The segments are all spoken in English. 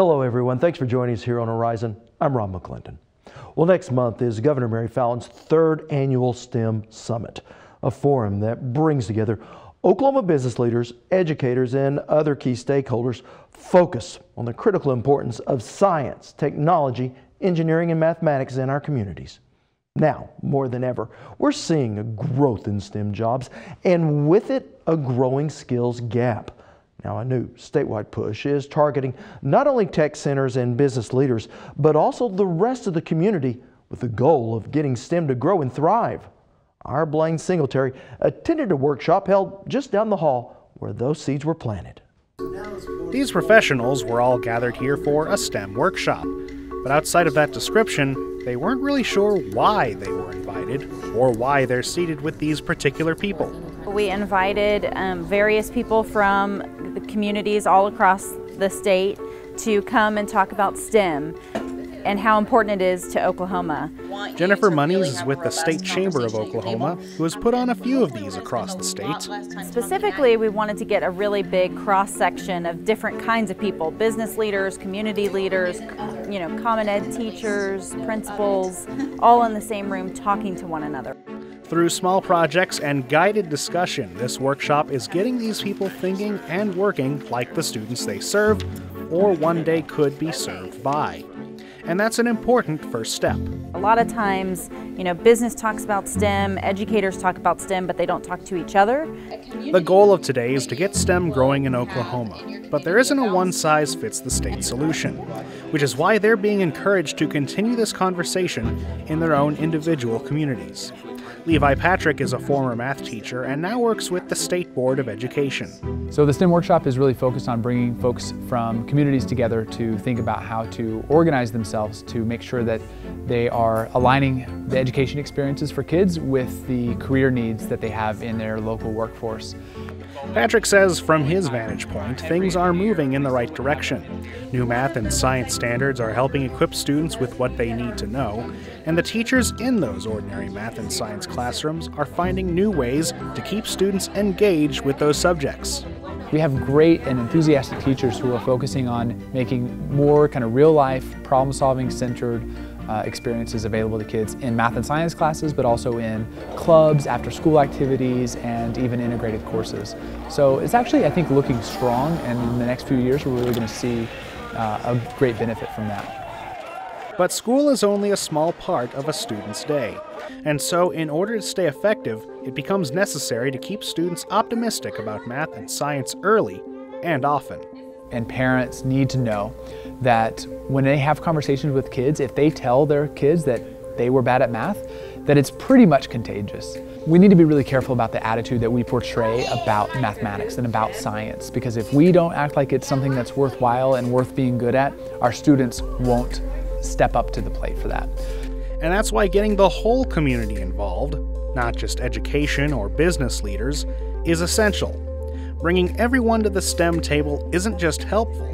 Hello everyone, thanks for joining us here on Horizon. I'm Ron McClendon. Well, next month is Governor Mary Fallon's third annual STEM Summit, a forum that brings together Oklahoma business leaders, educators, and other key stakeholders focus on the critical importance of science, technology, engineering, and mathematics in our communities. Now, more than ever, we're seeing a growth in STEM jobs, and with it, a growing skills gap. Now, a new statewide push is targeting not only tech centers and business leaders, but also the rest of the community with the goal of getting STEM to grow and thrive. Our Blaine Singletary attended a workshop held just down the hall where those seeds were planted. These professionals were all gathered here for a STEM workshop, but outside of that description, they weren't really sure why they were invited or why they're seated with these particular people. We invited various people from the communities all across the state to come and talk about STEM and how important it is to Oklahoma. Jennifer Monies is with the State Chamber of Oklahoma, who has put on a few of these across the state. Specifically, we wanted to get a really big cross-section of different kinds of people, business leaders, community leaders, Common Ed teachers, principals, all in the same room talking to one another. Through small projects and guided discussion, this workshop is getting these people thinking and working like the students they serve, or one day could be served by. And that's an important first step. A lot of times, business talks about STEM, educators talk about STEM, but they don't talk to each other. The goal of today is to get STEM growing in Oklahoma, but there isn't a one-size-fits-the-state solution, which is why they're being encouraged to continue this conversation in their own individual communities. Levi Patrick is a former math teacher and now works with the State Board of Education. So the STEM workshop is really focused on bringing folks from communities together to think about how to organize themselves to make sure that they are aligning the education experiences for kids with the career needs that they have in their local workforce. Patrick says from his vantage point, things are moving in the right direction. New math and science standards are helping equip students with what they need to know, and the teachers in those ordinary math and science classrooms are finding new ways to keep students engaged with those subjects. We have great and enthusiastic teachers who are focusing on making more kind of real-life, problem-solving centered experiences available to kids in math and science classes, but also in clubs, after-school activities, and even integrated courses. So it's actually, I think, looking strong, and in the next few years we're really going to see a great benefit from that. But school is only a small part of a student's day, and so in order to stay effective, it becomes necessary to keep students optimistic about math and science early and often. And parents need to know that when they have conversations with kids, if they tell their kids that they were bad at math, that it's pretty much contagious. We need to be really careful about the attitude that we portray about mathematics and about science, because if we don't act like it's something that's worthwhile and worth being good at, our students won't step up to the plate for that. And that's why getting the whole community involved, not just education or business leaders, is essential. Bringing everyone to the STEM table isn't just helpful,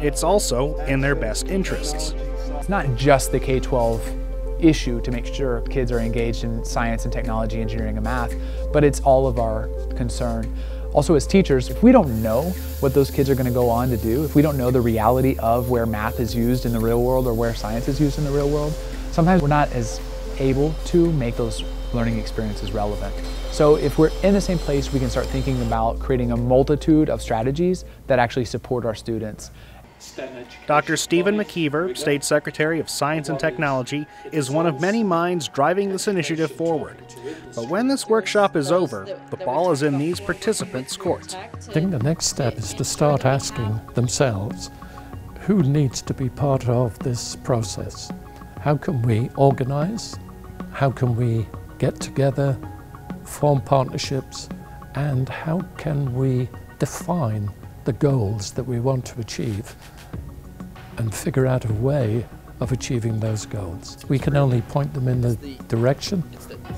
it's also in their best interests. It's not just the K-12 issue to make sure kids are engaged in science and technology, engineering, and math, but it's all of our concern. Also, as teachers, if we don't know what those kids are going to go on to do, if we don't know the reality of where math is used in the real world or where science is used in the real world, sometimes we're not as able to make those learning experiences relevant. So if we're in the same place, we can start thinking about creating a multitude of strategies that actually support our students. Dr. Stephen McKeever, State Secretary of Science and Technology, is one of many minds driving this initiative forward. But when this workshop is over, the ball is in these participants' court. I think the next step is to start asking themselves, who needs to be part of this process? How can we organize? How can we get together, form partnerships, and how can we define the goals that we want to achieve and figure out a way of achieving those goals. We can only point them in the direction,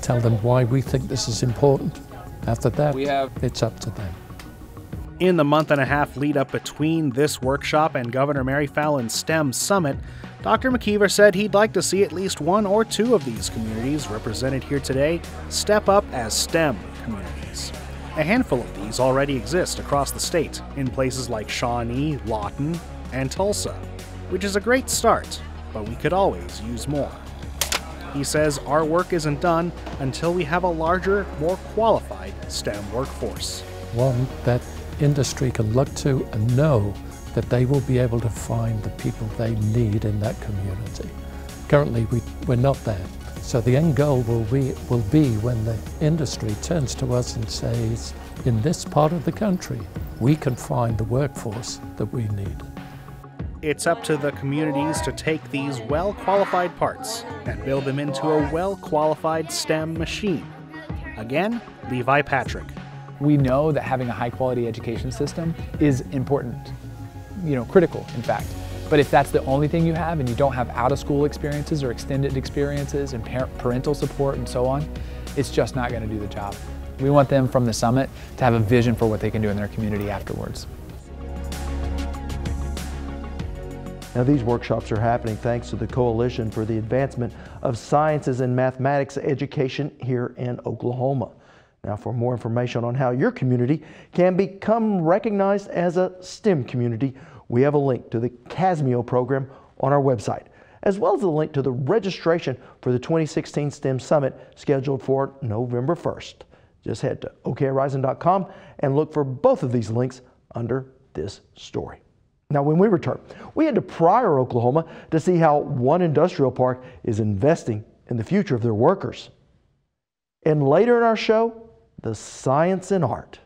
tell them why we think this is important. After that, it's up to them. In the month and a half lead up between this workshop and Governor Mary Fallon's STEM Summit, Dr. McKeever said he'd like to see at least one or two of these communities represented here today step up as STEM communities. A handful of these already exist across the state in places like Shawnee, Lawton, and Tulsa, which is a great start, but we could always use more. He says our work isn't done until we have a larger, more qualified STEM workforce. One that industry can look to and know that they will be able to find the people they need in that community. Currently, we're not there. So the end goal will be when the industry turns to us and says, in this part of the country, we can find the workforce that we need. It's up to the communities to take these well-qualified parts and build them into a well-qualified STEM machine. Again, Levi Patrick. We know that having a high-quality education system is important, critical, in fact. But if that's the only thing you have and you don't have out-of-school experiences or extended experiences and parental support and so on, it's just not going to do the job. We want them from the summit to have a vision for what they can do in their community afterwards. Now, these workshops are happening thanks to the Coalition for the Advancement of Sciences and Mathematics Education here in Oklahoma. Now, for more information on how your community can become recognized as a STEM community, we have a link to the CASMEO program on our website, as well as a link to the registration for the 2016 STEM Summit scheduled for November 1st. Just head to okhorizon.com and look for both of these links under this story. Now, when we return, we head to Pryor, Oklahoma to see how one industrial park is investing in the future of their workers. And later in our show, the science and art.